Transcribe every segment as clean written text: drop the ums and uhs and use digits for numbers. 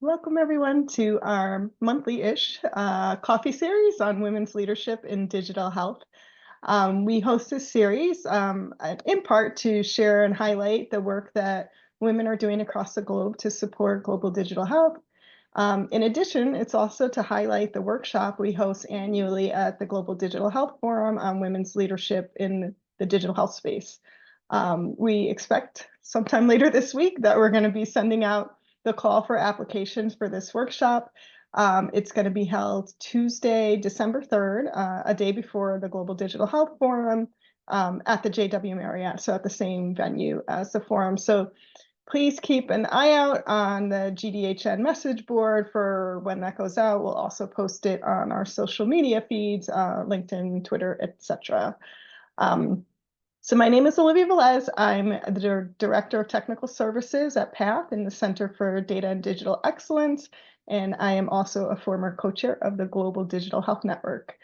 Welcome everyone to our monthly-ish coffee series on women's leadership in digital health. We host this series in part to share and highlight the work that women are doing across the globe to support global digital health. In addition, it's also to highlight the workshop we host annually at the Global Digital Health Forum on women's leadership in the digital health space. We expect sometime later this week that we're going to be sending out the call for applications for this workshop. It's going to be held Tuesday, December 3rd, a day before the Global Digital Health Forum at the JW Marriott, so at the same venue as the forum. So please keep an eye out on the GDHN message board for when that goes out. We'll also post it on our social media feeds, LinkedIn, Twitter, etc. So my name is Olivia Velez. I'm the Director of Technical Services at PATH in the Center for Data and Digital Excellence, and I am also a former co-chair of the Global Digital Health Network.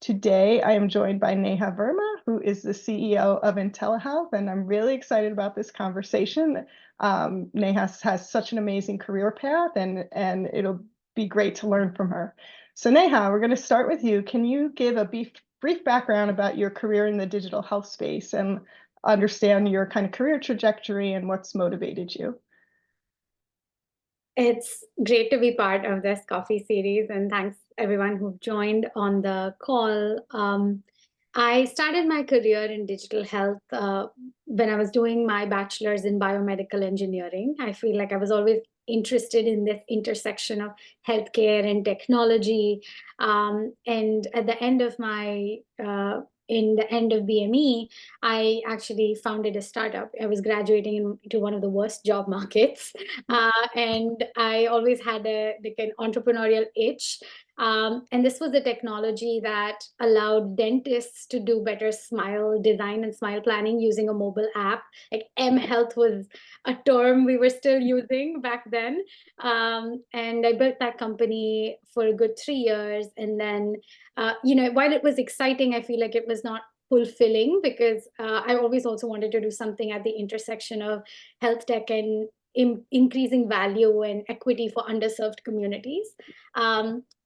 Today, I am joined by Neha Verma, who is the CEO of Intelehealth, and I'm really excited about this conversation. Nehas has such an amazing career path, and it'll be great to learn from her. So Neha, we're going to start with you. Can you give a brief background about your career in the digital health space and understand your kind of career trajectory and what's motivated you? It's great to be part of this coffee series, and thanks everyone who joined on the call. I started my career in digital health when I was doing my bachelor's in biomedical engineering. I feel like I was always interested in this intersection of healthcare and technology. And at the end of my in the end of BME, I actually founded a startup. I was graduating into one of the worst job markets, and I always had like an entrepreneurial itch. And this was a technology that allowed dentists to do better smile design and smile planning using a mobile app. Like mHealth was a term we were still using back then. And I built that company for a good 3 years. And then, while it was exciting, I feel like it was not fulfilling because I always also wanted to do something at the intersection of health tech and increasing value and equity for underserved communities.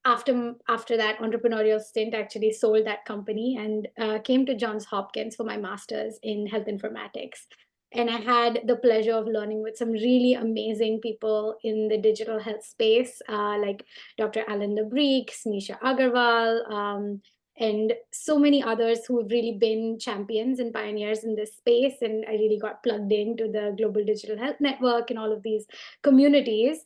After that entrepreneurial stint, I actually sold that company and came to Johns Hopkins for my master's in health informatics. And I had the pleasure of learning with some really amazing people in the digital health space, like Dr. Alan Labreek, Smisha Agarwal, and so many others who have really been champions and pioneers in this space. And I really got plugged into the Global Digital Health Network and all of these communities.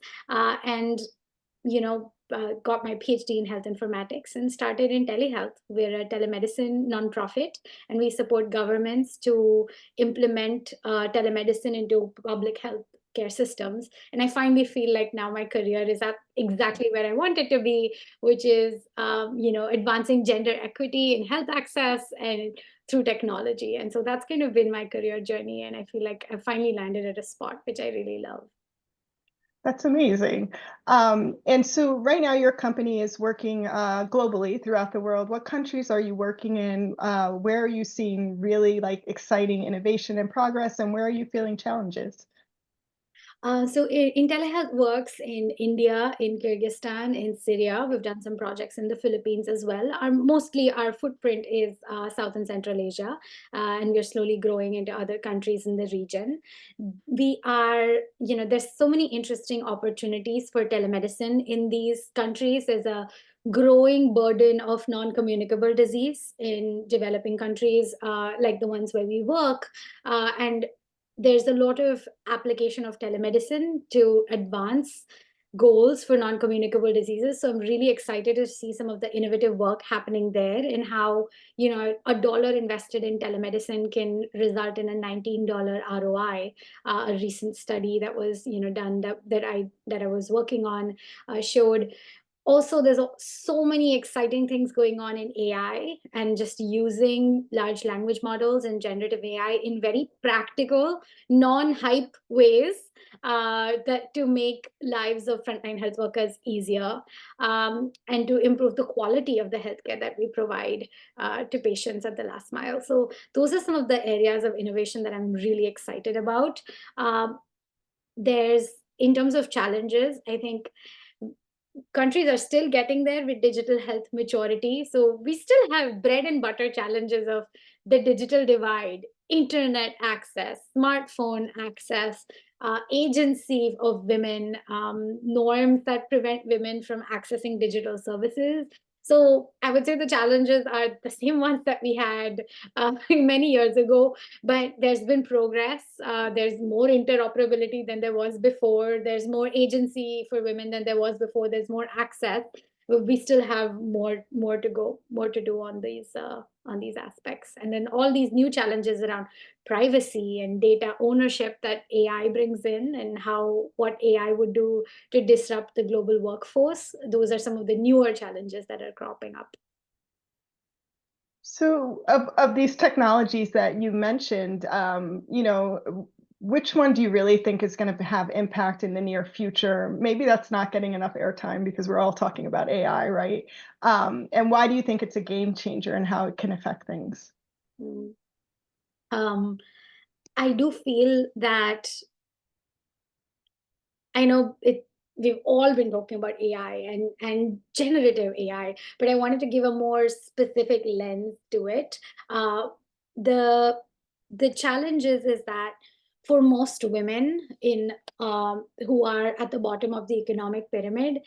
Got my PhD in health informatics and started in telehealth. We're a telemedicine nonprofit, and we support governments to implement telemedicine into public health care systems. And I finally feel like now my career is at exactly where I want it to be, which is, advancing gender equity in health access and through technology. And so that's kind of been my career journey. And I feel like I finally landed at a spot which I really love. That's amazing. And so right now your company is working globally throughout the world. What countries are you working in? Where are you seeing really exciting innovation and progress, and where are you feeling challenges? So Intelehealth works in India, in Kyrgyzstan, in Syria. We've done some projects in the Philippines as well. Mostly our footprint is South and Central Asia, and we're slowly growing into other countries in the region. We are, there's so many interesting opportunities for telemedicine in these countries. There's a growing burden of non-communicable disease in developing countries like the ones where we work. And there's a lot of application of telemedicine to advance goals for non-communicable diseases. So I'm really excited to see some of the innovative work happening there and how, a dollar invested in telemedicine can result in a $19 ROI. A recent study that was, done that I was working on showed. Also, there's so many exciting things going on in AI and just using large language models and generative AI in very practical, non-hype ways that to make lives of frontline health workers easier and to improve the quality of the healthcare that we provide to patients at the last mile. So those are some of the areas of innovation that I'm really excited about. There's in terms of challenges, I think countries are still getting there with digital health maturity. So we still have bread and butter challenges of the digital divide, internet access, smartphone access, agency of women, norms that prevent women from accessing digital services. So I would say the challenges are the same ones that we had many years ago, but there's been progress. There's more interoperability than there was before. There's more agency for women than there was before. There's more access. But we still have more to go, more to do on these aspects. And then all these new challenges around privacy and data ownership that AI brings in, and what AI would do to disrupt the global workforce. Those are some of the newer challenges that are cropping up. So of these technologies that you mentioned, which one do you really think is going to have impact in the near future? Maybe that's not getting enough airtime because we're all talking about AI, right? And why do you think it's a game changer and how it can affect things? I do feel that, I know we've all been talking about AI and generative AI, but I wanted to give a more specific lens to it. The challenge is that for most women who are at the bottom of the economic pyramid,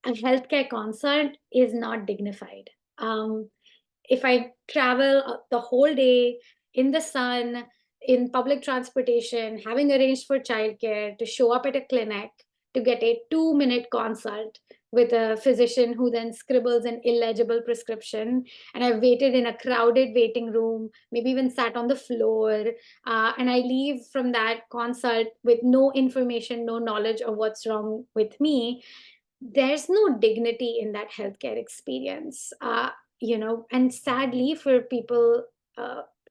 a healthcare consult is not dignified. If I travel the whole day in the sun, in public transportation, having arranged for childcare, to show up at a clinic to get a 2-minute consult with a physician who then scribbles an illegible prescription, and I've waited in a crowded waiting room, maybe even sat on the floor, and I leave from that consult with no information, no knowledge of what's wrong with me, there's no dignity in that healthcare experience. And sadly for people,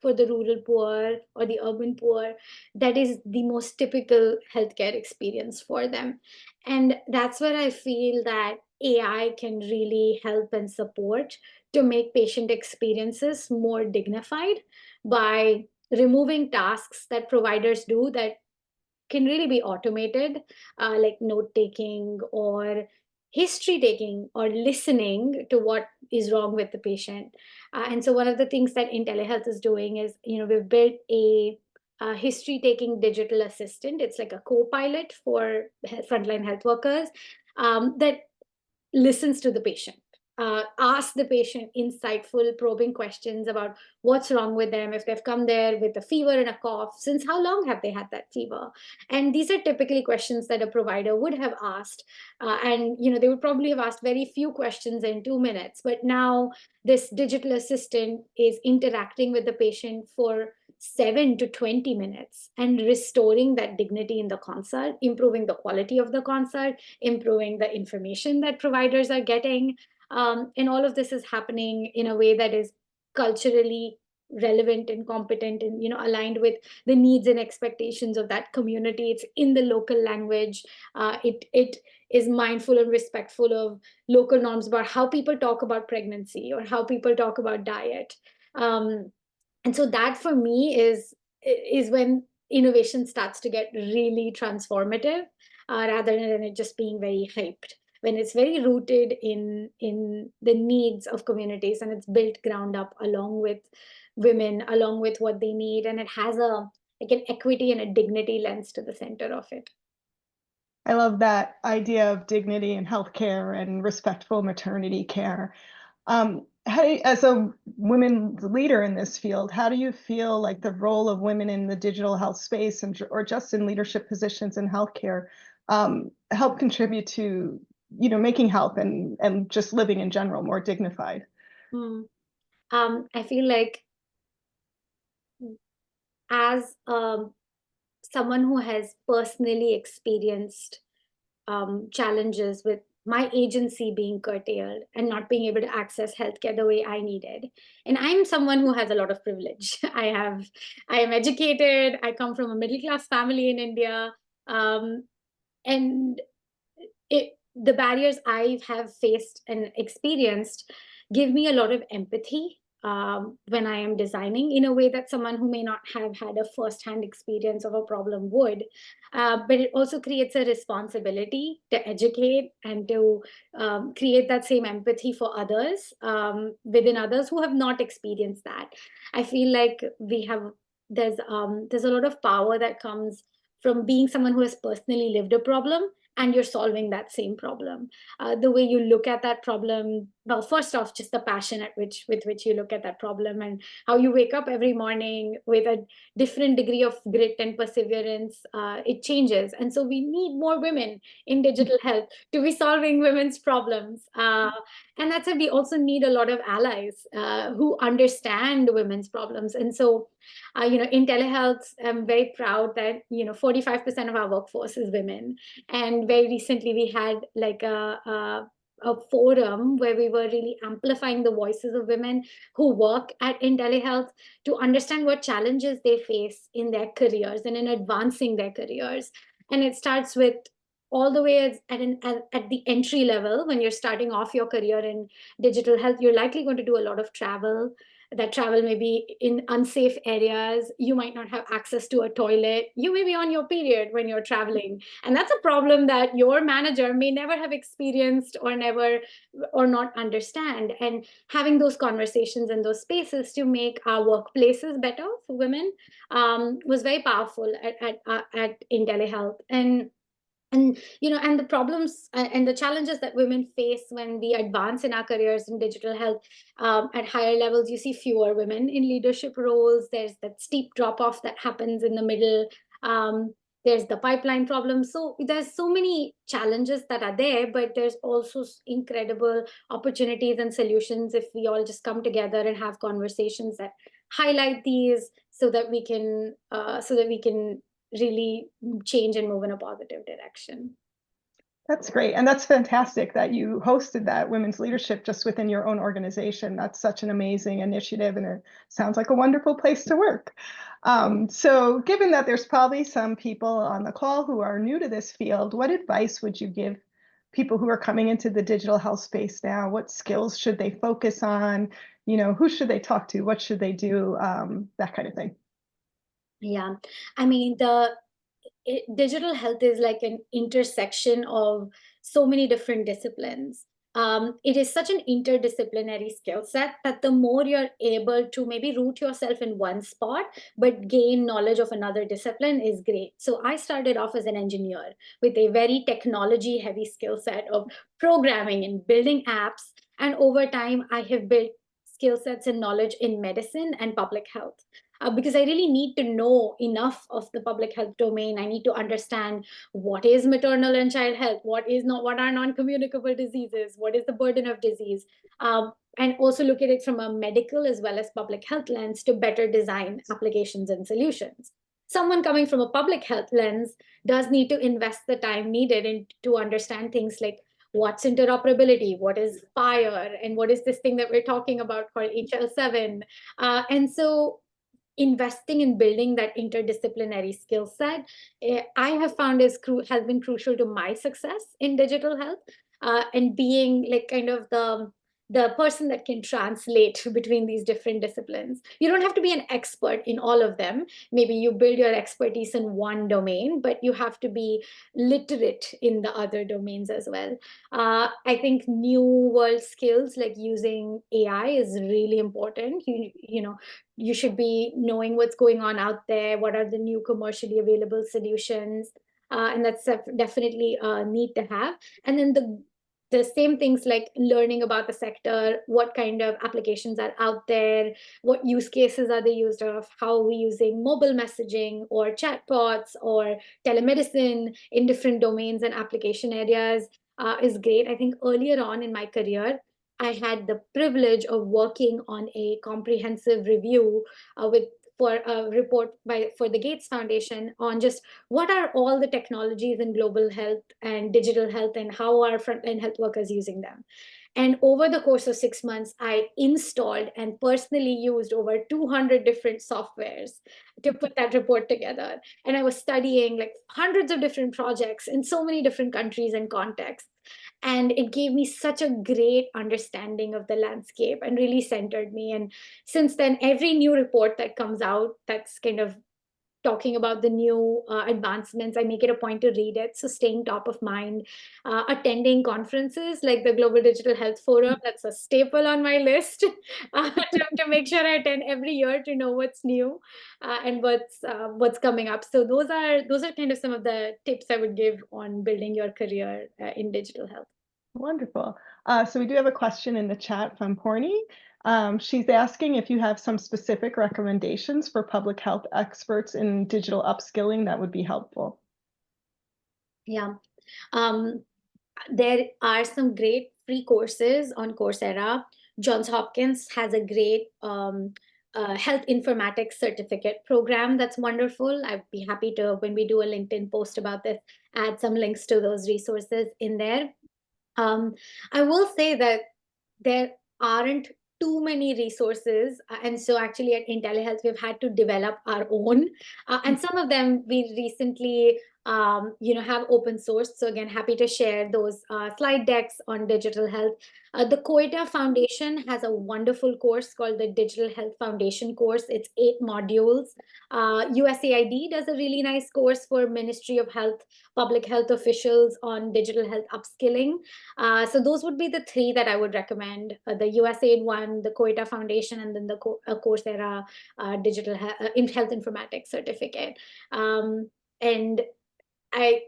for the rural poor or the urban poor, that is the most typical healthcare experience for them. And that's where I feel that AI can really help and support to make patient experiences more dignified by removing tasks that providers do that can really be automated, like note taking or history taking or listening to what is wrong with the patient. And so one of the things that Intelehealth is doing is, we've built a history taking digital assistant. It's like a co-pilot for frontline health workers, that listens to the patient, asks the patient insightful, probing questions about what's wrong with them. If they've come there with a fever and a cough, since how long have they had that fever? And these are typically questions that a provider would have asked. And they would probably have asked very few questions in 2 minutes. But now this digital assistant is interacting with the patient for 7 to 20 minutes and restoring that dignity in the consult, improving the quality of the consult, improving the information that providers are getting. And all of this is happening in a way that is culturally relevant and competent and aligned with the needs and expectations of that community. It's in the local language. It is mindful and respectful of local norms about how people talk about pregnancy or how people talk about diet. And so that for me is when innovation starts to get really transformative, rather than it just being very hyped. When it's very rooted in the needs of communities and it's built ground up along with women, along with what they need, and it has like an equity and a dignity lens to the center of it. I love that idea of dignity in healthcare and respectful maternity care. As a women leader in this field, how do you feel like the role of women in the digital health space or just in leadership positions in healthcare help contribute to making health and just living in general more dignified? I feel like, as someone who has personally experienced challenges with my agency being curtailed and not being able to access healthcare the way I needed. And I'm someone who has a lot of privilege. I am educated. I come from a middle class family in India, and the barriers I have faced and experienced give me a lot of empathy when I am designing in a way that someone who may not have had a first-hand experience of a problem would. But it also creates a responsibility to educate and to create that same empathy for others, within others who have not experienced that. I feel like there's a lot of power that comes from being someone who has personally lived a problem and you're solving that same problem. The way you look at that problem, well, first off, just the passion with which you look at that problem, and how you wake up every morning with a different degree of grit and perseverance, it changes. And so we need more women in digital health to be solving women's problems. And that's why we also need a lot of allies who understand women's problems. And so, in telehealth, I'm very proud that 45% of our workforce is women. And very recently, we had like a forum where we were really amplifying the voices of women who work in telehealth to understand what challenges they face in their careers and in advancing their careers. And it starts with all the way at the entry level. When you're starting off your career in digital health, you're likely going to do a lot of travel. That travel may be in unsafe areas. You might not have access to a toilet. You may be on your period when you're traveling. And that's a problem that your manager may never have experienced or not understand. And having those conversations in those spaces to make our workplaces better for women was very powerful in telehealth. And the problems and the challenges that women face when we advance in our careers in digital health, at higher levels, you see fewer women in leadership roles. There's that steep drop off that happens in the middle. There's the pipeline problem. So there's so many challenges that are there, but there's also incredible opportunities and solutions if we all just come together and have conversations that highlight these, so that we can really change and move in a positive direction. That's great. And that's fantastic that you hosted that women's leadership just within your own organization. That's such an amazing initiative, and it sounds like a wonderful place to work. So given that there's probably some people on the call who are new to this field, what advice would you give people who are coming into the digital health space now? What skills should they focus on? Who should they talk to? What should they do? That kind of thing. Yeah, I mean, digital health is like an intersection of so many different disciplines. It is such an interdisciplinary skill set that the more you're able to maybe root yourself in one spot, but gain knowledge of another discipline is great. So I started off as an engineer with a very technology heavy skill set of programming and building apps. And over time, I have built skill sets and knowledge in medicine and public health. Because I really need to know enough of the public health domain. I need to understand what is maternal and child health, what are non-communicable diseases, what is the burden of disease, and also look at it from a medical as well as public health lens to better design applications and solutions. Someone coming from a public health lens does need to invest the time needed to understand things like what's interoperability, what is FHIR, and what is this thing that we're talking about called HL7. And so investing in building that interdisciplinary skill set, I have found has been crucial to my success in digital health, and being like kind of the person that can translate between these different disciplines. You don't have to be an expert in all of them. Maybe you build your expertise in one domain, but you have to be literate in the other domains as well. I think new world skills like using AI is really important. You should be knowing what's going on out there, what are the new commercially available solutions, and that's definitely need to have. And then the same things like learning about the sector, what kind of applications are out there, what use cases are they used of, how are we using mobile messaging or chatbots or telemedicine in different domains and application areas, is great. I think earlier on in my career, I had the privilege of working on a comprehensive review for a report for the Gates Foundation on just what are all the technologies in global health and digital health and how are frontline health workers using them. And over the course of 6 months, I installed and personally used over 200 different softwares to put that report together. And I was studying like hundreds of different projects in so many different countries and contexts. And it gave me such a great understanding of the landscape and really centered me. And since then, every new report that comes out that's kind of talking about the new advancements, I make it a point to read it. So staying top of mind, attending conferences like the Global Digital Health Forum, that's a staple on my list to make sure I attend every year to know what's new and what's coming up. So those are kind of some of the tips I would give on building your career in digital health. Wonderful. So we do have a question in the chat from Porny. She's asking if you have some specific recommendations for public health experts in digital upskilling that would be helpful. Yeah. There are some great free courses on Coursera. Johns Hopkins has a great health informatics certificate program that's wonderful. I'd be happy to, when we do a LinkedIn post about this, add some links to those resources in there. I will say that there aren't too many resources. And so actually at Intelehealth, we've had to develop our own. And some of them we recently have open sourced. So again, happy to share those slide decks on digital health. The Koita Foundation has a wonderful course called the Digital Health Foundation course. It's 8 modules. USAID does a really nice course for Ministry of Health, public health officials on digital health upskilling. So those would be the 3 that I would recommend: the USAID one, the Koita Foundation, and then the Coursera digital health informatics certificate. And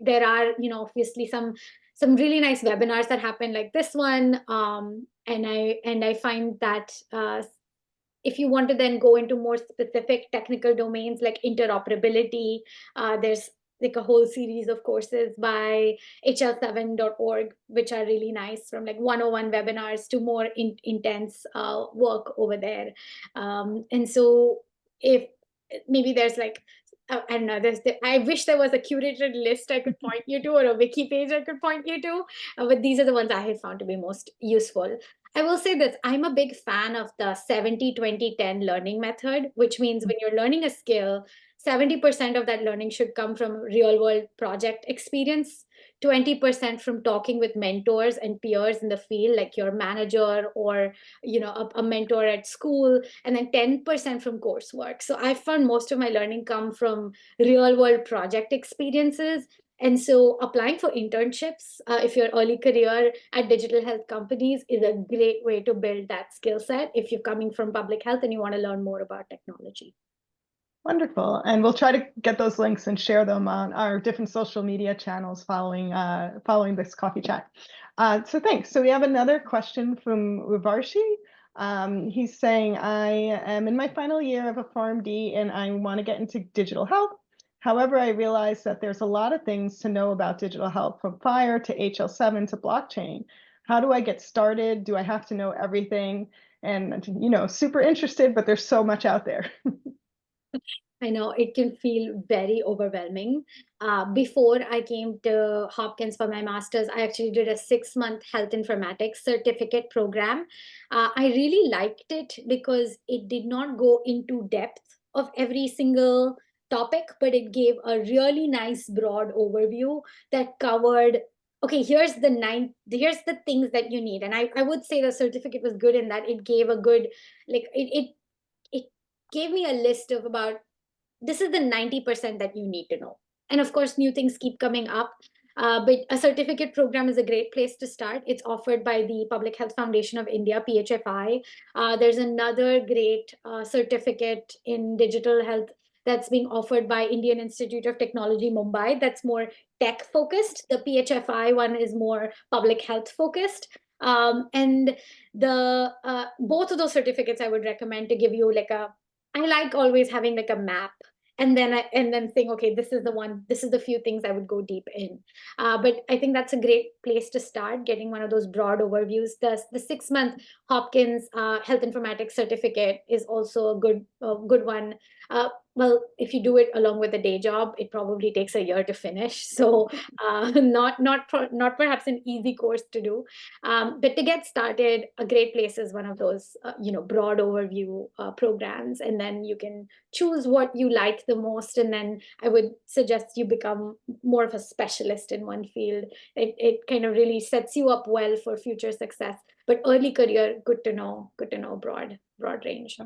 there are, obviously some really nice webinars that happen like this one. And I find that if you want to then go into more specific technical domains like interoperability, there's like a whole series of courses by hl7.org, which are really nice, from like 101 webinars to more intense work over there. And so if maybe there's like, I don't know, I wish there was a curated list I could point you to, or a wiki page I could point you to, but these are the ones I have found to be most useful. I will say this, I'm a big fan of the 70-20-10 learning method, which means when you're learning a skill, 70% of that learning should come from real world project experience, 20% from talking with mentors and peers in the field, like your manager or a mentor at school, and then 10% from coursework. So I found most of my learning come from real world project experiences. And so applying for internships, if you're early career at digital health companies, is a great way to build that skill set if you're coming from public health and you want to learn more about technology. Wonderful. And we'll try to get those links and share them on our different social media channels following this coffee chat. So thanks. So we have another question from Uvarshi. He's saying, I am in my final year of a PharmD and I want to get into digital health. However, I realize that there's a lot of things to know about digital health, from FHIR to HL7 to blockchain. How do I get started? Do I have to know everything? And, super interested, but there's so much out there. I know it can feel very overwhelming. Before I came to Hopkins for my master's, I actually did a 6-month health informatics certificate program. I really liked it because it did not go into depth of every single topic, but it gave a really nice broad overview that covered, okay, here's the things that you need. And I would say the certificate was good in that it gave a good, like it gave me a list of about, this is the 90% that you need to know. And of course, new things keep coming up. But a certificate program is a great place to start. It's offered by the Public Health Foundation of India, PHFI. There's another great certificate in digital health that's being offered by Indian Institute of Technology, Mumbai. That's more tech focused. The PHFI one is more public health focused. And both of those certificates I would recommend to give you I like always having like a map, and then saying, okay, this is the one, this is the few things I would go deep in. But I think that's a great place to start, getting one of those broad overviews. The 6-month Hopkins Health Informatics certificate is also a good one. well, if you do it along with a day job, it probably takes a year to finish. So not perhaps an easy course to do. But to get started, a great place is one of those broad overview programs, and then you can choose what you like the most, and then I would suggest you become more of a specialist in one field. It kind of really sets you up well for future success. But early career, good to know, broad range.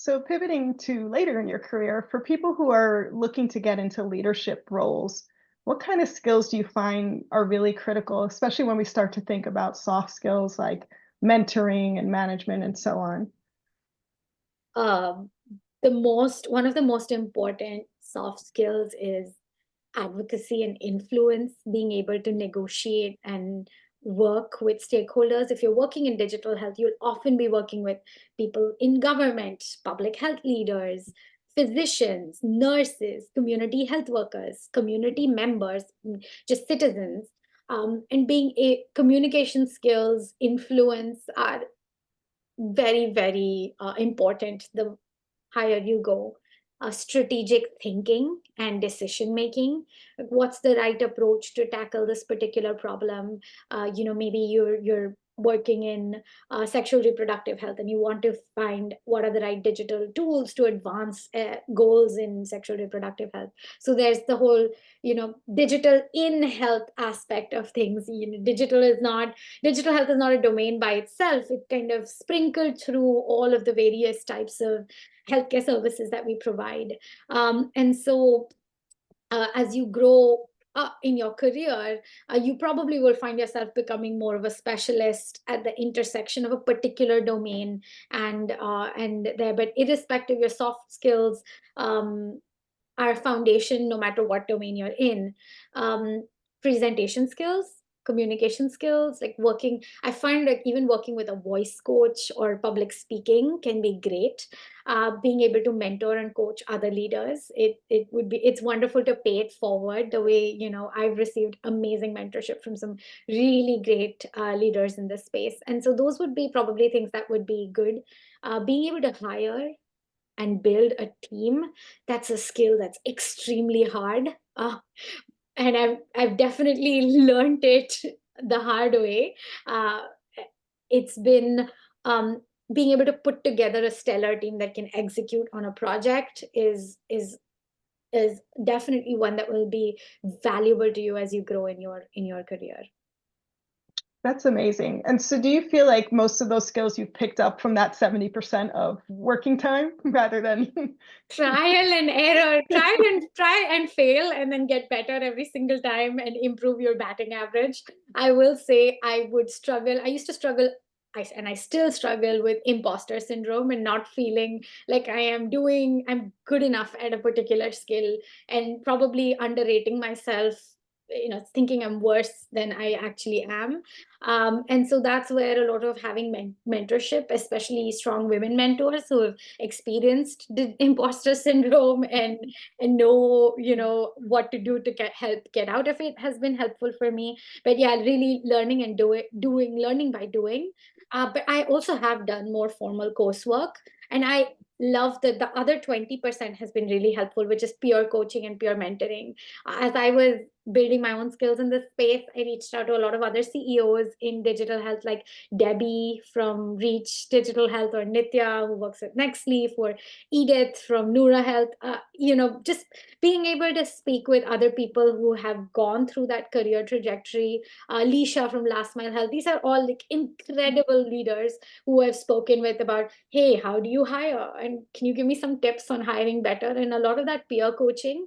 So pivoting to later in your career, for people who are looking to get into leadership roles, what kind of skills do you find are really critical, especially when we start to think about soft skills like mentoring and management and so on? Um, one of the most important soft skills is advocacy and influence, being able to negotiate and work with stakeholders. If you're working in digital health, you'll often be working with people in government, public health leaders, physicians, nurses, community health workers, community members, just citizens. And being a communication skills, influence are very, very important the higher you go. Strategic thinking and decision making. What's the right approach to tackle this particular problem? Maybe you're working in sexual reproductive health, and you want to find what are the right digital tools to advance goals in sexual reproductive health. So there's the whole digital in health aspect of things. Digital health is not a domain by itself. It kind of sprinkled through all of the various types of healthcare services that we provide. And so as you grow up in your career, you probably will find yourself becoming more of a specialist at the intersection of a particular domain and there. But irrespective, your soft skills are a foundation no matter what domain you're in. Presentation skills, communication skills, like working, I find like even working with a voice coach or public speaking can be great. Being able to mentor and coach other leaders, it's wonderful to pay it forward the way, I've received amazing mentorship from some really great leaders in this space. And so those would be probably things that would be good. Being able to hire and build a team, that's a skill that's extremely hard. And I've definitely learned it the hard way. Uh, it's been being able to put together a stellar team that can execute on a project is definitely one that will be valuable to you as you grow in your career. That's amazing. And so do you feel like most of those skills you picked up from that 70% of working time rather than Trial and error, try and fail, and then get better every single time and improve your batting average. I will say I used to struggle, and I still struggle with imposter syndrome and not feeling like I'm good enough at a particular skill, and probably underrating myself, thinking I'm worse than I actually am. And so that's where a lot of having mentorship, especially strong women mentors who have experienced the imposter syndrome and know what to do to help get out of it, has been helpful for me. But yeah, really learning and learning by doing. But I also have done more formal coursework, and I love that the other 20% has been really helpful, which is peer coaching and peer mentoring. As I was building my own skills in this space, I reached out to a lot of other CEOs in digital health, like Debbie from Reach Digital Health, or Nitya, who works at Nextleaf, or Edith from Nura Health. Just being able to speak with other people who have gone through that career trajectory. Lisha from Last Mile Health. These are all like incredible leaders who I've spoken with about, hey, how do you hire? And can you give me some tips on hiring better? And a lot of that peer coaching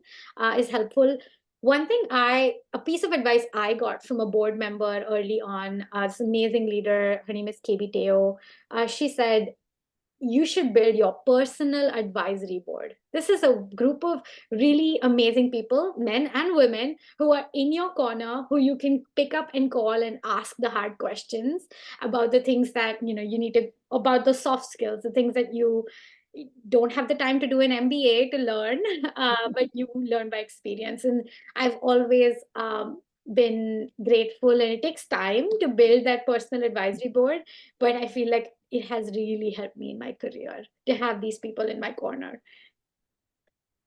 is helpful. A piece of advice I got from a board member early on, this amazing leader, her name is KB Teo. She said, you should build your personal advisory board. This is a group of really amazing people, men and women, who are in your corner, who you can pick up and call and ask the hard questions about the things that you need to, about the soft skills, the things that you don't have the time to do an MBA to learn, but you learn by experience. And I've always been grateful, and it takes time to build that personal advisory board, but I feel like it has really helped me in my career to have these people in my corner.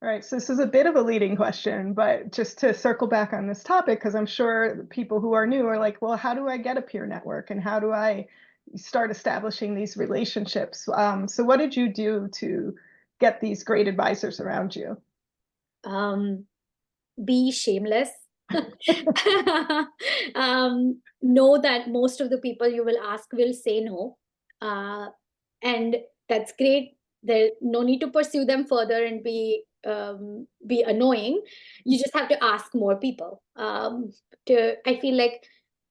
All right, so this is a bit of a leading question, but just to circle back on this topic, because I'm sure people who are new are like, well, how do I get a peer network and how do I start establishing these relationships? So what did you do to get these great advisors around you? Um, be shameless. Know that most of the people you will ask will say no. And that's great. There's no need to pursue them further and be annoying. You just have to ask more people. I feel like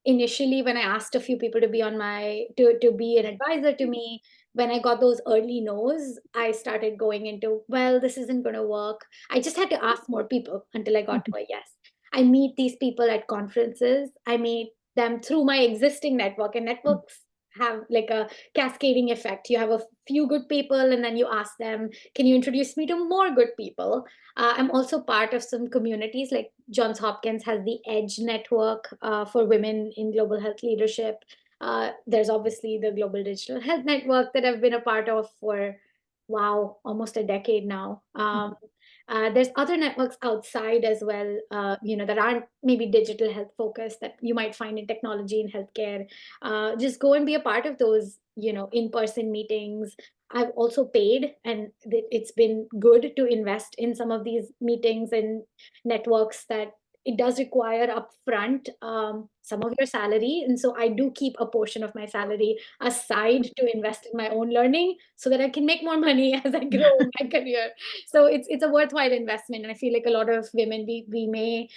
initially when I asked a few people to be on my to be an advisor to me, when I got those early no's, I started going into, well, this isn't going to work. I just had to ask more people until I got to a yes. I meet these people at conferences. I meet them through my existing network, and networks have like a cascading effect. You have a few good people, and then you ask them, can you introduce me to more good people? I'm also part of some communities, like Johns Hopkins has the EDGE network for women in global health leadership. There's obviously the Global Digital Health Network that I've been a part of for, wow, almost a decade now. There's other networks outside as well, that aren't maybe digital health focused that you might find in technology and healthcare. Just go and be a part of those, in-person meetings. I've also paid, and it's been good to invest in some of these meetings and networks that it does require upfront some of your salary. And so I do keep a portion of my salary aside to invest in my own learning so that I can make more money as I grow in my career. So it's a worthwhile investment. And I feel like a lot of women, we may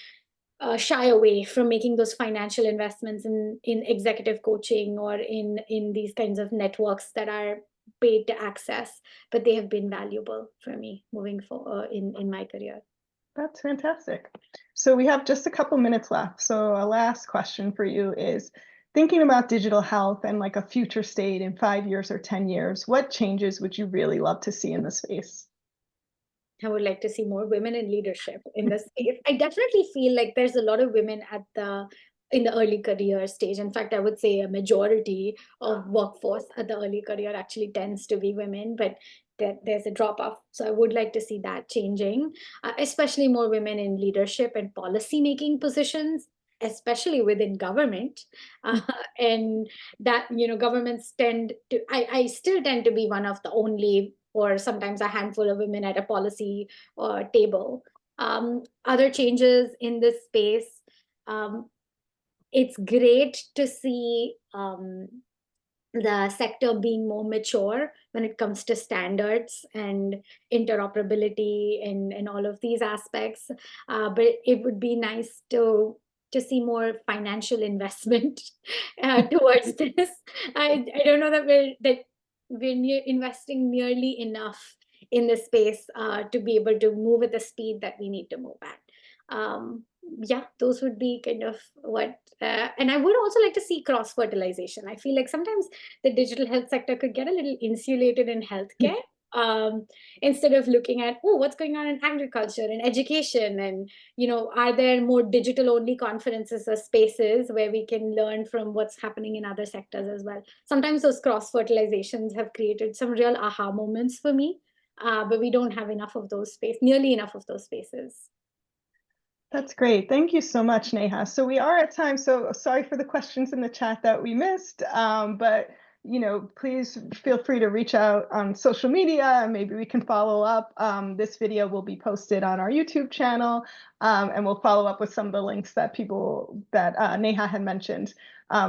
shy away from making those financial investments in executive coaching or in these kinds of networks that are paid to access, but they have been valuable for me moving forward in my career. That's fantastic. So we have just a couple minutes left. So a last question for you is, thinking about digital health and like a future state in 5 years or 10 years, what changes would you really love to see in the space? I would like to see more women in leadership in this space. I definitely feel like there's a lot of women in the early career stage. In fact, I would say a majority of workforce at the early career actually tends to be women, but there's a drop off. So I would like to see that changing, especially more women in leadership and policy making positions, especially within government. Uh, and that, governments tend to, I still tend to be one of the only or sometimes a handful of women at a policy table. Other changes in this space, um, it's great to see the sector being more mature when it comes to standards and interoperability and all of these aspects. But it would be nice to see more financial investment towards this. I don't know that we're investing nearly enough in this space to be able to move at the speed that we need to move at. Yeah, those would be kind of what, and I would also like to see cross fertilization. I feel like sometimes the digital health sector could get a little insulated in healthcare, instead of looking at, oh, what's going on in agriculture and education, and are there more digital only conferences or spaces where we can learn from what's happening in other sectors as well. Sometimes those cross fertilizations have created some real aha moments for me, but we don't have enough of those nearly enough of those spaces. That's great. Thank you so much, Neha. So we are at time. So sorry for the questions in the chat that we missed, but please feel free to reach out on social media and maybe we can follow up. This video will be posted on our YouTube channel, and we'll follow up with some of the links that Neha had mentioned.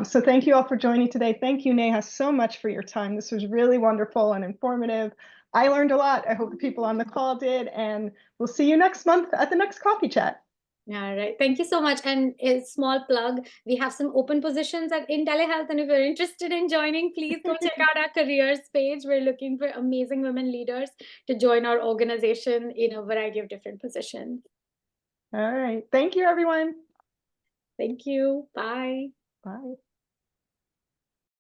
So thank you all for joining today. Thank you, Neha, so much for your time. This was really wonderful and informative. I learned a lot. I hope the people on the call did, and we'll see you next month at the next coffee chat. All right. Thank you so much. And a small plug, we have some open positions in telehealth. And if you're interested in joining, please go check out our careers page. We're looking for amazing women leaders to join our organization in a variety of different positions. All right. Thank you, everyone. Thank you. Bye. Bye.